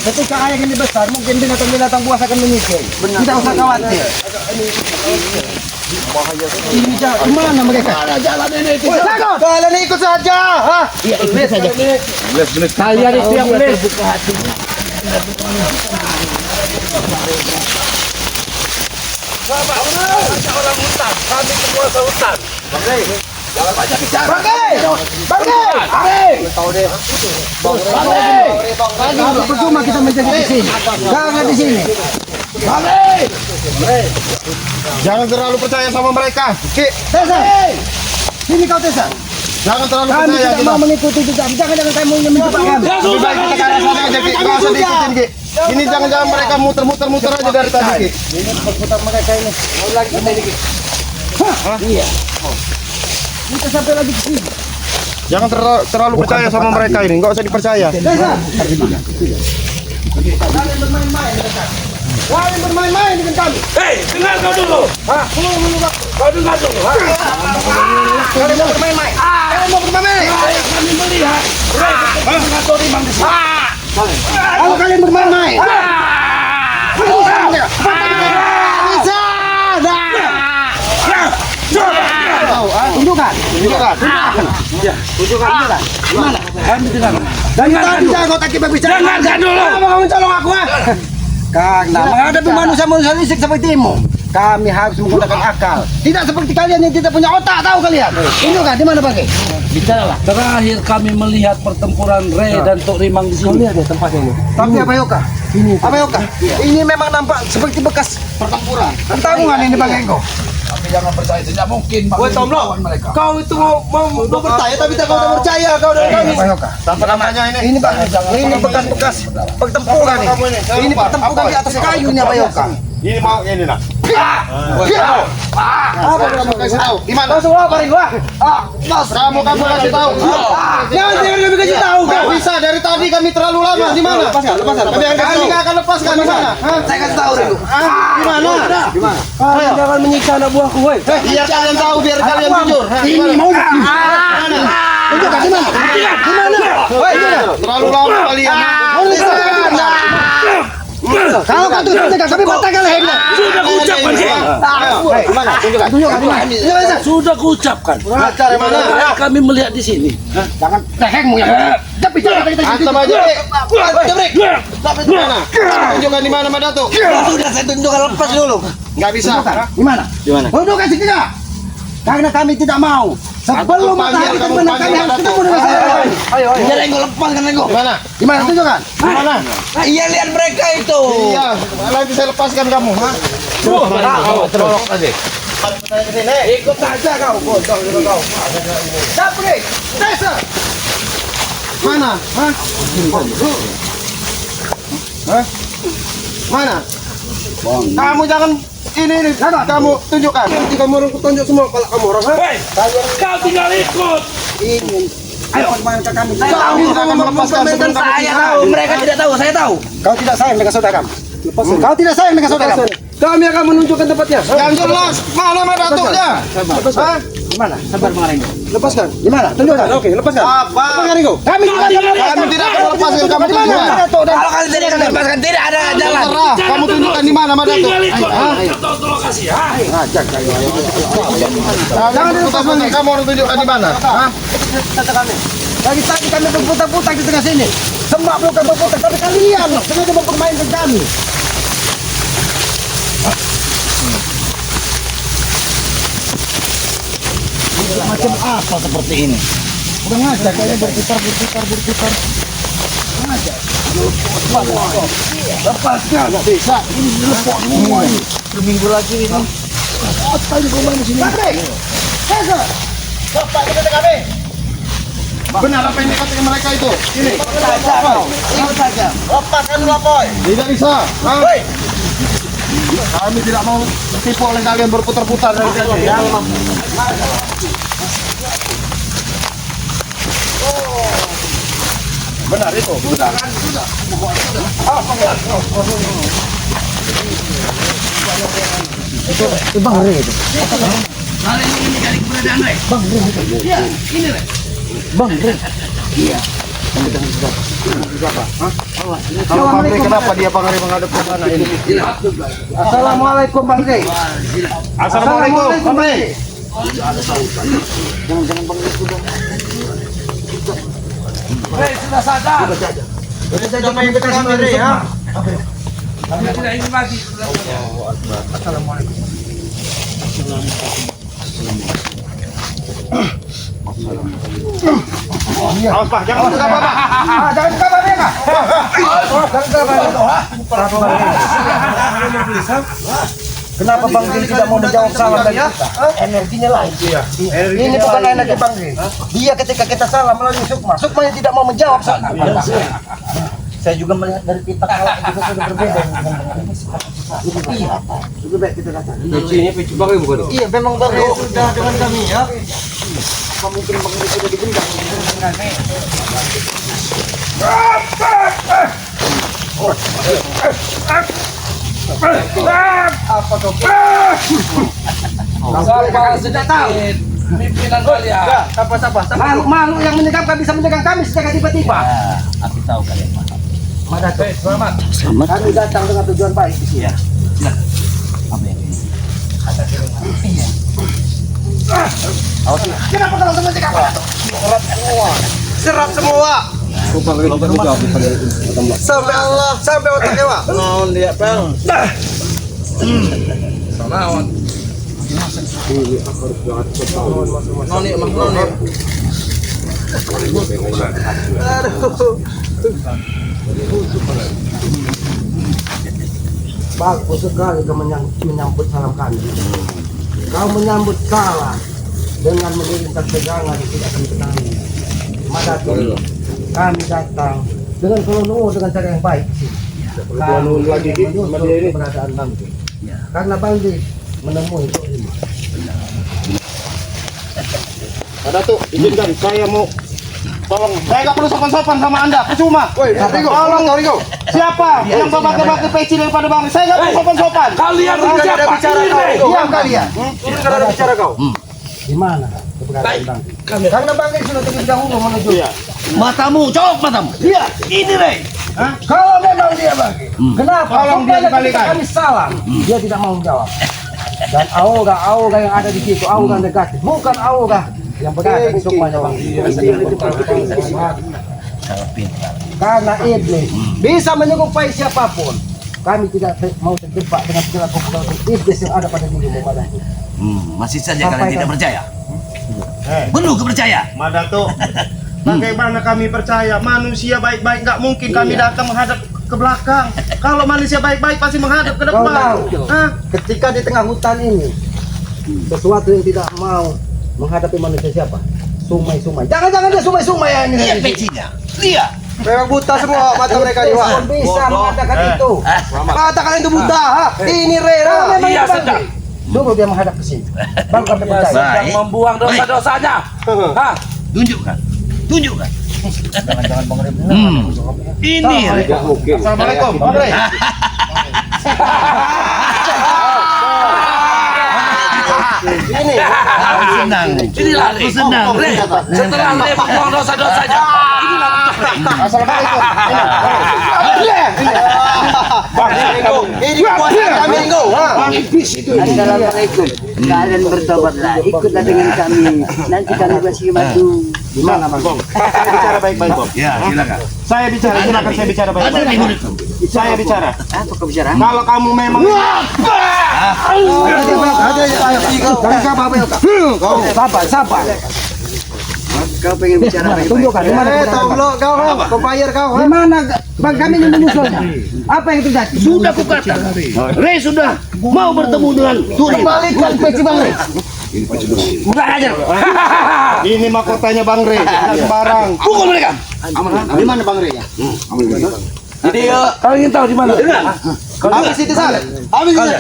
Ketika air ini besar, mungkin binatang-binatang buas akan mengikut. Tidak usah khawatir. Ini jalan mana mereka? Jalan ini itu. Jalan ikut saja. Iya, ikut saja. Kalian itu yang boleh buka hatinya. Bapak, orang hutan. Kami penguasa hutan. Jangan banyak bicara. Tahu deh. Percuma kita menjadi di sini. Jangan di sini. Jangan terlalu percaya sama mereka. Tessa, sini kau Tessa. Jangan terlalu Kami percaya. tidak mau mengikuti jejak. Jangan kamu menjebak kami. Lebih baik kita ke arah sana aja, Ki. Nggak usah diikutin, Ki. Ini jangan mereka muter-muter aja dari tadi, Ki. Ini perputar mereka ini. Mau lagi kita ini, Ki. Iya. Kita sampai lagi ke sini. Jangan terlalu percaya sama mereka ini. Nggak usah dipercaya. Tessa. Kalian bermain-main dengan kami. Kalian bermain-main dengan kami. Hei, dengar kau dulu. Kau dengar dulu. Kalian mau bermain-main. Kalian mau bermain-main. Kami melihat mereka mengatori Bang di sini. Kalau kalian bermain-main. Tunjukkan. Gimana? Kami dengar. Dari tadi jago tak kita bicara. Dengarkan dulu. Mau mencolong aku Karena menghadapi manusia-manusia lisik sepertimu, kami harus menggunakan akal. Tidak seperti kalian yang tidak punya otak, tahu kalian? Tunjukkan di mana pakai? Bicaralah. Terakhir kami melihat pertempuran Re dan Tok Rimang di sini. Lihat ya tempat ini. Tapi apa Yoka? Ini. Apa Yoka? Ini memang nampak seperti bekas pertempuran. Pertarungan ini pakai engkau. Tapi jangan percaya, tidak mungkin Bang melawan mereka. Kau itu mau percaya tapi tak kau tak percaya kau dari kami. Tanpa namanya ini. Ini Pak, ini bekas-bekas pertempuran ini. Ini pertempuran di atas kayu ini apa Yoka? Ini mau ini nak. Apa kamu kasih tahu? Gimana? Langsung laparin gua. Kamu kasih tahu. Jangan kami kasih tahu. Nggak bisa, dari tadi kami terlalu lama. Di mana? Lepaskan. Kami nggak akan lepaskan di mana? Saya kasih tahu dulu. Gimana? Kalian jangan menyiksa anak buahku, woi. Biar kalian tahu, biar kalian jujur. Ini mau tunjukkan di mana? Di mana? Woi, Terlalu lama kalian. kalau kau tunjukkan, kami patahkan lehernya. Sudah kuucapkan sih. Gimana? Tunjukkan di mana? Sudah kuucapkan. Acar yang mana? Kami melihat di sini. Jangan tehekmu yang. Tapi jangan kita Antam aja. Tapi di mana? Tunjukkan di mana, Madato? Sudah saya tunjukkan, lepas dulu. Nggak bisa. Di mana? Tunjukkan segera. Karena kami tidak mau. Sebelum matahari terbenam kami harus ketemu dengan saya. Ayo. Biar engkau lepaskan engkau. Di mana? Di mana? Tunjukkan. Di mana? Iya, lihat mereka itu. Iya, nanti saya lepaskan kamu. Terus aja. Ikut saja kau, bodoh juga kau. Dapri, Tessa. Mana? Mana? Kamu jangan ini kamu tunjukkan. Nanti kamu orang tunjuk semua kalau kamu orang. Hei, kau tinggal ikut. Ingin. Ayo mainkan kami. Kamu jangan melepaskan sebelum kamu Saya tahu, mereka tidak tahu, saya tahu. Kau tidak sayang dengan saudara kamu. Kau tidak sayang dengan saudara kamu. Kami akan menunjukkan tempatnya. Yang jelas, mana Madatonya? Hah? Gimana? Sabar mengaring. Lepaskan. Gimana? Tunjukkan. Oke, lepaskan. Apa? Lepaskan Ringo. Kami tidak akan lepaskan kamu di mana? tunjukkan. Kalau kalian tidak akan lepaskan, tidak ada jalan. Terserah, kamu tunjukkan di mana Madato. Tinggal ikut. Tahu lokasi. Jangan dilepaskan. Kamu orang tunjukkan di mana? Hah? Lagi tadi kami berputar-putar di tengah sini. Semak bukan berputar, tapi kalian sengaja mempermainkan kami. Macam apa seperti ini? Udah ngajak kayaknya berputar. Ngajak. Lepaskan. Nggak bisa. Ini dilepok semua ini. Seminggu lagi ini. Apa ini kau main di sini? Tessa. Bapak kita kami. Benar apa yang dikatakan mereka itu? Ini. Ikut saja. Lepaskan lapoy. Tidak bisa. Hah? Kami tidak mau tertipu oleh kalian berputar-putar dari tadi ya. Benar itu. Sudah. Itu Bang Re itu. Kali ini mencari keberadaan Re. Bang Re itu. Iya, ini Re. Bang Re. Iya. Kalau Bang Rey kenapa dia Bang Rey menghadap ke sana ini? Assalamualaikum Bang Rey. Assalamualaikum Bang Rey. Rey sudah sadar. Jangan main kita sama Rey ya. Kami tidak ingin mati. Awas Pak, jangan buka Pak. Jangan buka Bang Rey Pak. Kenapa Bang Rey tidak mau menjawab salam dari kita? Energinya lain. Ini bukan energi Bang Rey. Dia ketika kita salam melalui Sukma, Sukma yang tidak mau menjawab salam. Saya juga melihat dari kita kalau juga sudah berbeda. Iya, lebih baik kita datang. Ini peci Bang Rey bukan? Iya, memang Bang Rey sudah dengan kami ya. Apa mungkin Bang Rey sudah diberi dengan kami? Apa kau? Siapa sedang pimpinan kalian? Siapa? Malu yang menyegamkan bisa menyegang kami secara tiba-tiba. Aku tahu kalian paham. Hei, selamat. Kami datang dengan tujuan baik di sini. Apa yang ini? Kenapa kalau semua cekap? Serap semua. Sampai Allah, sampai otaknya Pak. Naon dia Bang? Selamat. Noni emang noni. Bagus sekali kau menyambut salam kami. Kau menyambut salam dengan mengirimkan pegangan yang tidak kami kenali. Madatu, kami datang dengan penuh dengan cara yang baik. Kami lagi menyusul keberadaan Bang Rey. Karena Bang Rey menemui Tok Rima. Ada tuh, izinkan saya mau tolong. Saya nggak perlu sopan-sopan sama Anda, percuma. Woi, Rigo, Tolong, siapa yang bapak-bapak ke peci daripada Bang Rey? Saya nggak perlu sopan-sopan. Kalian Ada siapa? bicara Ini, kau. Rey. Diam kalian. Turun kan ada bicara kau. Di mana keberadaan Baik. Bang Rey? Kami. Karena Bang Rey sudah terlebih dahulu menuju. Iya. Matamu, cowok matamu. Dia, Ini Rey. kalau memang dia Bang Rey, kenapa? Tolong dia Ketika kembalikan. kami salam, dia tidak mau menjawab. Dan aura yang ada di situ, aura negatif, bukan aura yang berada di sukmanya Bang Rey. Karena iblis bisa menyerupai siapapun. Kami tidak mau terjebak dengan segala komputasi iblis yang ada pada dirimu Bang Rey. Masih saja Sampai kalian tidak kan- percaya. Eh, Penuh kepercayaan. Madato, bagaimana kami percaya manusia baik-baik nggak mungkin kami datang menghadap ke belakang. Kalau manusia baik-baik pasti menghadap ke Kau depan. tahu, Hah? ketika di tengah hutan ini sesuatu yang tidak mau menghadapi manusia siapa? Sumai-sumai. Jangan-jangan dia sumai-sumai yang ini. Lihat pecinya. Lihat. Memang buta semua mata mereka Iblis pun bisa mengatakan itu. Mata kalian itu buta. Ha? Ini Rera. Memang Iya, itu Bang sedang. Rey. Suruh dia menghadap ke sini. Baru kami Dia percaya. sedang Baik. membuang dosa-dosanya. Hah? Tunjukkan. Tunjukkan. Jangan-jangan Bang Rey benar. Ini Rey. Assalamualaikum, Bang Rey. Ini. Aku senang. Inilah Aku Rey. senang. Rey. Setelah Rey membuang dosa-dosanya. Inilah bentuk Rey. Assalamualaikum. Ini kuasa kami Ringo. Assalamualaikum. Kalian bertobatlah, ikutlah dengan kami. Nanti kami kasih bantu. Gimana Bang? Bom, saya bicara baik-baik, Bom. Ya, silakan. Saya bicara, silakan saya bicara Ada baik-baik. di mulut. Saya bicara. Apa kebicaraan? Kalau kamu memang Sabar. Kau pengen bicara baik-baik. Tunjukkan di mana kau bayar kau. Di mana Bang kami yang menyusulnya? Apa yang terjadi? Sudah kukatakan. Rey sudah mau bertemu dengan Turi. Kembalikan peci Bang Rey. Kurang ajar. ini mahkotanya Bang Rey, jangan sembarang. Pukul mereka. Di mana Bang Rey? Kau ingin tahu di mana? Habis itu salah. Habis itu.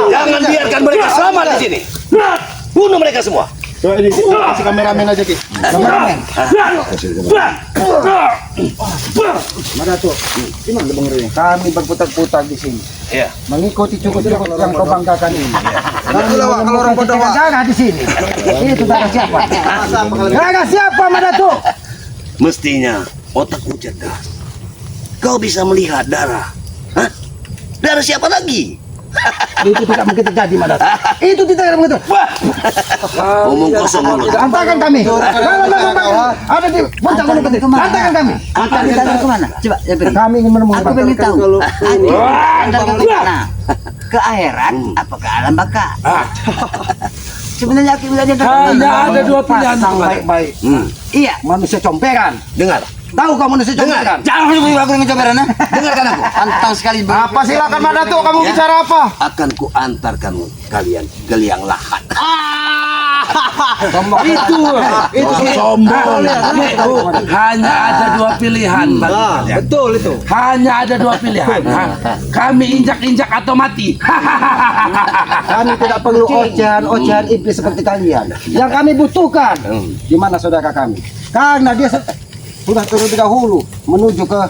Jangan biarkan mereka selamat di sini. Bunuh mereka semua. Coba ini kasih kameramen aja, Ki. Kameramen. Mana tuh? Di mana Bang Rey? Kami berputar-putar di sini. Ya. Mengikuti cukup-cukup yang kau banggakan ini. Kami kalau orang bodoh, Pak. darah di sini. Itu darah siapa? Darah siapa Mana tuh? Mestinya otakmu cerdas. Kau bisa melihat darah. Hah? Darah siapa lagi? Itu tidak mungkin terjadi, Madato. Itu tidak mungkin. Omong kosong mulut. Hantarkan kami. Kalau memang ada di puncak gunung Kendir, hantarkan kami. Antar kemana? Coba, ya, Ben. Kami ingin menemui Aku pengen tahu. Antar ke mana? Ke akhirat apa ke alam baka? Sebenarnya aku bilangnya Hanya ada dua pilihan. Pasang baik-baik. Iya. Manusia comperan. Dengar. Tahu kamu manusia comperan? Jangan lupa aku dengan cobaran, ha? Dengarkan aku. Antang sekali. Apa silakan Madato, kamu Ya. bicara apa? Akan ku antarkan kalian ke liang lahat. Itu sombong. Itu hanya ada dua pilihan bagi kalian. Betul itu. Hanya ada dua pilihan. Ha? Kami injak-injak atau mati. Kami tidak perlu ocehan iblis seperti kalian. Yang kami butuhkan, di mana saudara kami? Karena dia sudah terlebih dahulu menuju ke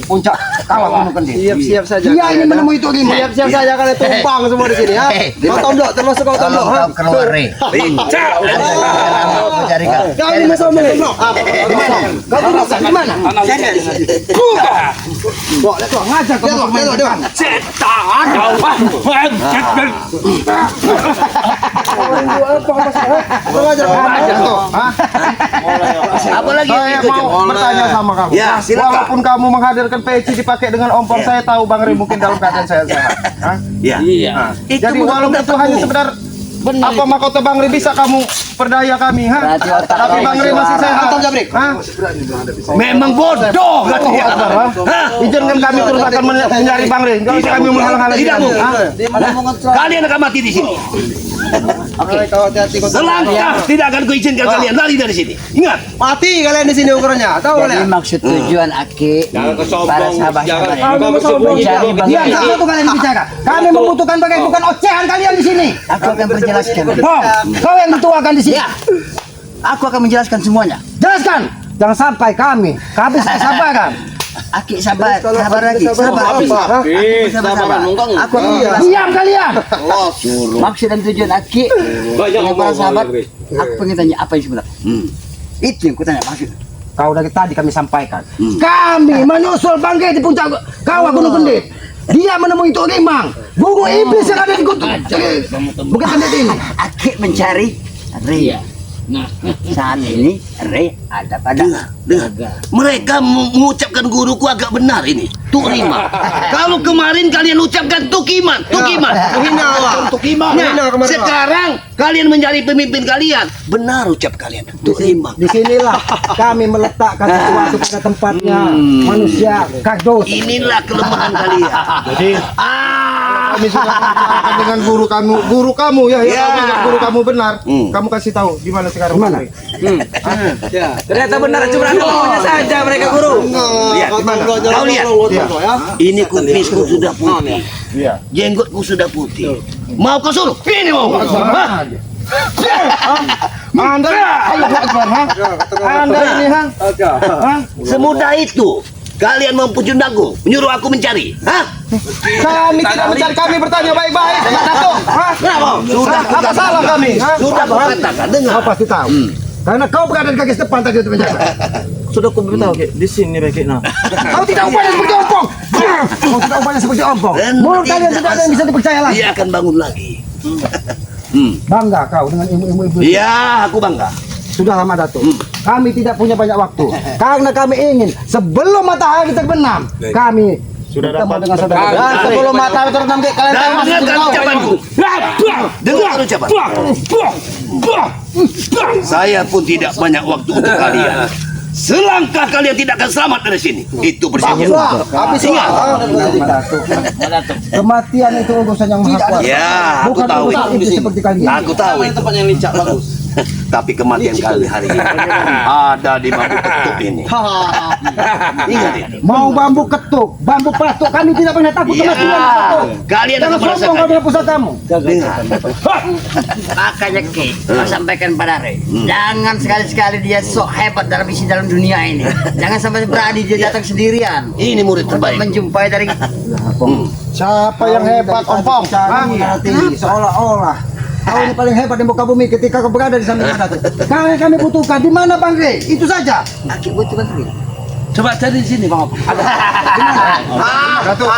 puncak kawah Gunung Kendir. Siap saja. Dia ingin menemui itu Rimba. Siap saja kalian tumpang semua di sini ya. Kau tomblok, termasuk kau tomblok. Ha? Keluar, Re. Lincah. Kau ini masuk tomblok. Di mana? Kau tomblok di mana? Bawa lihat tuh, ngajak kau untuk main depan. Setan. Apalagi Saya mau bertanya sama kamu. Ya, silakan. Walaupun kamu menghadirkan peci dipakai dengan ompong, saya tahu Bang Ri mungkin dalam keadaan sehat. Hah? Ya. Iya. Jadi walaupun itu hanya sekedar apa mahkota Bang Ri bisa kamu perdaya kami, ha? Berarti otak Tapi Bang Ri masih sehat. Ha? Memang bodoh kan Allahu dia. Akbar, ha? Hah? Izinkan kami terus akan mencari Bang Ri. Enggak usah kami menghalang-halangi. Tidak kami, mungkin. ha? Kalian akan mati di sini. Kau hati-hati kau. Selangkah tidak akan kuizinkan kalian lari dari sini. Ingat. Mati kalian di sini ukurannya. Tahu Jadi kalian? maksud tujuan Aki para sahabat-sahabat mencari Bang Diam, Ri. satu kalian bicara. Kami membutuhkan bagai bukan ocehan kalian di sini. Aku akan berjelaskan. Kau yang dituakan di sini. Ya. Aku akan menjelaskan semuanya. Jelaskan. Jangan sampai kami kehabisan kesabaran. Aki sabar lagi, sabar. Aki sabar. Aku akan menjelaskan. Diam kalian. Maksud dan tujuan Aki dengan para sahabat. Aku pengen tanya apa yang sebenarnya. Itu yang kutanya maksud. Kau dari tadi kami sampaikan. Kami menyusul bangkai di puncak kawah Gunung Kendir. Dia menemui Tok Rimang, bunga iblis yang ada di Bukit Kendir ini. Aki mencari Ria. Saat ini Ria ada pada. Dengar. Mereka mengucapkan guruku agak benar ini. Tukima. Kalau kemarin kalian ucapkan Tukiman. Tukiman. Nah, sekarang kalian menjadi pemimpin kalian. Benar ucap kalian. Tukima. Di sinilah kami meletakkan sesuatu pada tempatnya. Manusia kardus. Inilah kelemahan kalian. Jadi kami sudah berbicara dengan guru kamu ya, Ya. guru kamu benar. Hmm. Kamu kasih tahu di mana sekarang. Di mana? Ternyata benar cuma ngomongnya saja mereka guru. Lihat. Kau lihat. Ini kumisku sudah putih. Jenggotku sudah putih. Mau kau suruh? Ini mau. Hah? Anda, Anda ini ha? Semudah itu. Kalian mempunyai dagu, menyuruh aku mencari. Hah? Kami tidak mencari, kami bertanya baik-baik. Datuk, ha? Kenapa? Sudah Apa kukatakan. salah kami? Ha? Sudah kukatakan. Dengar. Kau pasti tahu. Karena kau berada di kaki depan tadi untuk menjaga. Sudah aku beritahu di sini baiknya. Kau tidak upaya seperti ompong. Kau tidak upaya seperti ompong. Mulut kalian tidak ada yang bisa dipercaya lagi. Dia akan bangun lagi. Bangga kau dengan ilmu-ilmu iblis. Iya, aku bangga. Sudah lama Datuk. Kami tidak punya banyak waktu. Karena kami ingin sebelum matahari terbenam, kami Sudah bertemu dapat dengan saudara. bertemu. Dan sebelum matahari terbenam, kalian Dan tahu masih dengarkan tahu. ucapanku. Dengar ucapan. Saya pun tidak banyak waktu untuk kalian. Selangkah kalian tidak akan selamat dari sini. Itu perjanjian. Habis Ingat. Kematian itu urusan yang maha kuasa. Ya, aku Bukan tahu urusan itu. iblis seperti kalian. Aku tahu itu. Tempatnya licak bagus. Tapi kematian kali hari ini ada di bambu ketuk ini. Ingat ya. Mau bambu ketuk, bambu patuk, kami tidak pernah takut Ya, kematian. Datuk. kalian Jangan akan sombong kau merasakan. dengan pusatamu. Dengar. Makanya Ki, saya sampaikan pada Ray, jangan sekali-sekali dia sok hebat dalam isi dalam dunia ini. Jangan sampai berani dia datang sendirian. Ini murid terbaik. Menjumpai dari Siapa yang hebat, Ompong? Ha? Seolah-olah kau ini paling hebat di muka bumi ketika kau berada di samping Datuk. Kami butuhkan di mana Bang Rey? Itu saja. Aki butuh Bang Ray. Coba cari di sini Bang Opong. Ada. Datuk,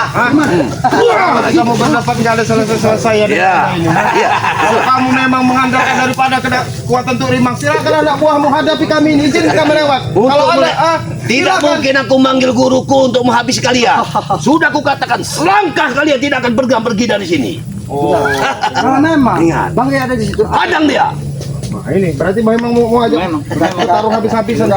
kamu berdapat jalan selesai ya. Iya. Kalau kamu memang mengandalkan daripada kekuatan Tuk Rimang, silakan anak buahmu hadapi kami ini. Izinkan melewat. Kalau ada, Tidak mungkin aku manggil guruku untuk menghabisi kalian. Sudah kukatakan, selangkah kalian tidak akan pergi dari sini. Kalau memang Ingat. Bang Ria ada di situ. Hadang dia. Nah, ini berarti memang mau aja taruh habis-habisan.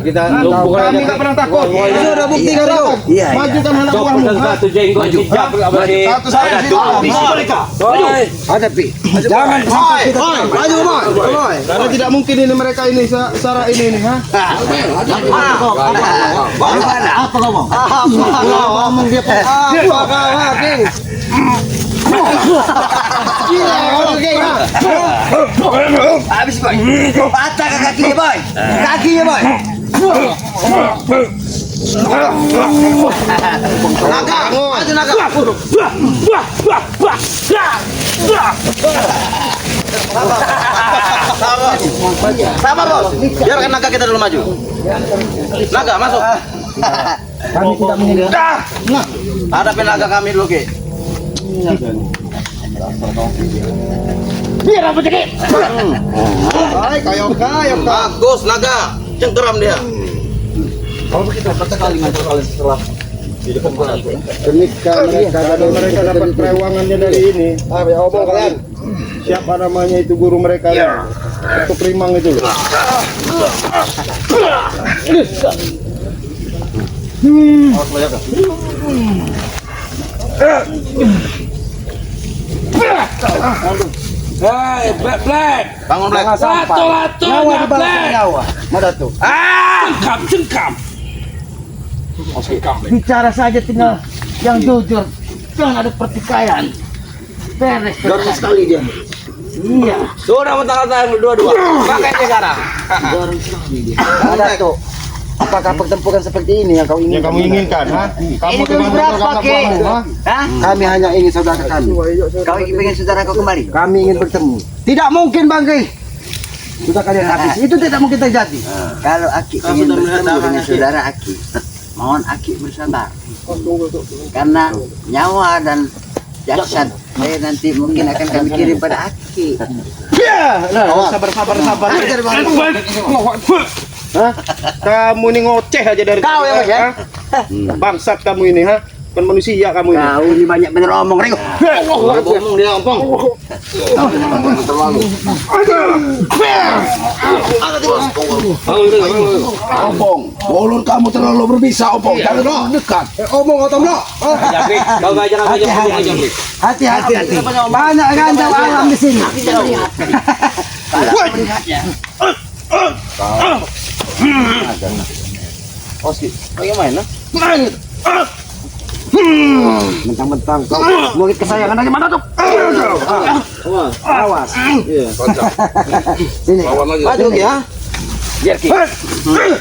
Kita Kami nggak pernah takut. Sudah bukti kan itu. Iya. Majukan anak buahmu. satu jenggot hijab Satu-satu. Habisi mereka. Hadapi. Jangan sampai kita. Maju, Boy. Karena tidak mungkin ini mereka ini secara ini nih, ha? Apa ngomong? Ngomong dia. Apa kau, King? Habis boy. Patah ke kakinya boy. Kakinya boy. Naga, maju naga. Sabar bos, biarkan naga kita dulu maju. Naga masuk. Kami tidak menginginkan. Hadapin naga kami dulu Ki. Biar apa cekik? Kayak bagus naga, cengkeram dia. Mereka dapat perewangannya dari ini. Omong kalian. Siapa namanya itu guru mereka? Tuk Rimang itu. Hei, Black. Bangun Black. Lato, Black. Mana tuh? Cengkam. Bicara saja tinggal yang jujur. Jangan ada pertikaian. Beres. Garis sekali dia. Iya. Sudah mentang-mentang dua-dua. Pakai sekarang. Ada tuh. Apakah pertempuran seperti ini yang kau Yang inginkan? kamu inginkan, ha? Kamu Ini berapa Ki? Hah? Kami hanya ingin saudara kami. Kau ingin saudara kau kembali? Kami ingin bertemu. Tidak mungkin Bang Ki. Sudah kalian habis. Itu tidak mungkin terjadi. Kalau Aki ingin bertemu dengan saudara Aki, mohon Aki bersabar. Karena nyawa dan jasad saya nanti mungkin akan kami kirim pada Aki. Sabar. Hah? Kamu ini ngoceh aja dari Kau ya, Mas, ya? Bangsat kamu ini, ha? Kan manusia kamu ini. Kau ini banyak bener omong, Ring. Ngomong dia ompong. Opong, mulut kamu terlalu berbisa, Opong. Jangan dekat. Omong atau enggak? Kau gak jangan aja. Hati-hati. Banyak ganja alam di sini. Melihatnya. Mentang-mentang kau murid kesayangan dari mana tuh? Awas. Sini. Maju ya. Biar Ki.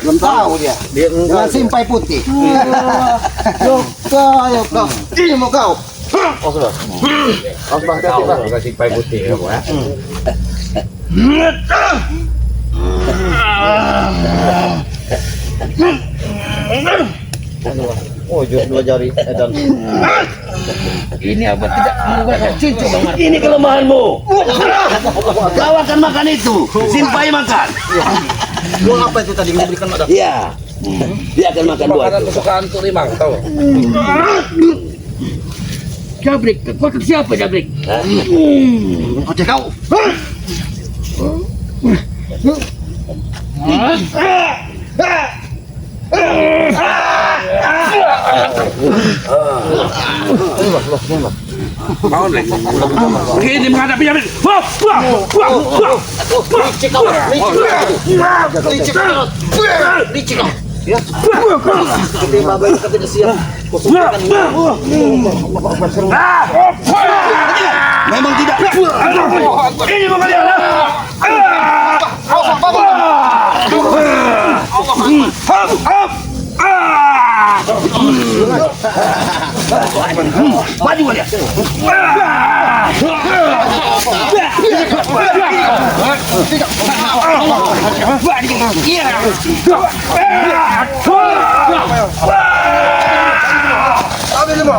Belum tahu dia. Dengan simpai putih. Yuk kau. Ini mau kau. Kasih pai putih ya, Oh, dua jari edan. Ini apa tidak menggunakan cincin, Bang Marco? Ini kelemahanmu. Kau akan makan itu. Simpai makan. Buang apa itu tadi memberikan makan? Iya. Dia akan makan buah Makanan itu. kesukaan Tuk Rimang, tahu? Jabrik, kau siapa Jabrik? Oceh kau. Bangun, Black. Begini menghadapi Jabrik. Wah. Memang tidak. Ini mau kalian. Maju kalian. Habis semua.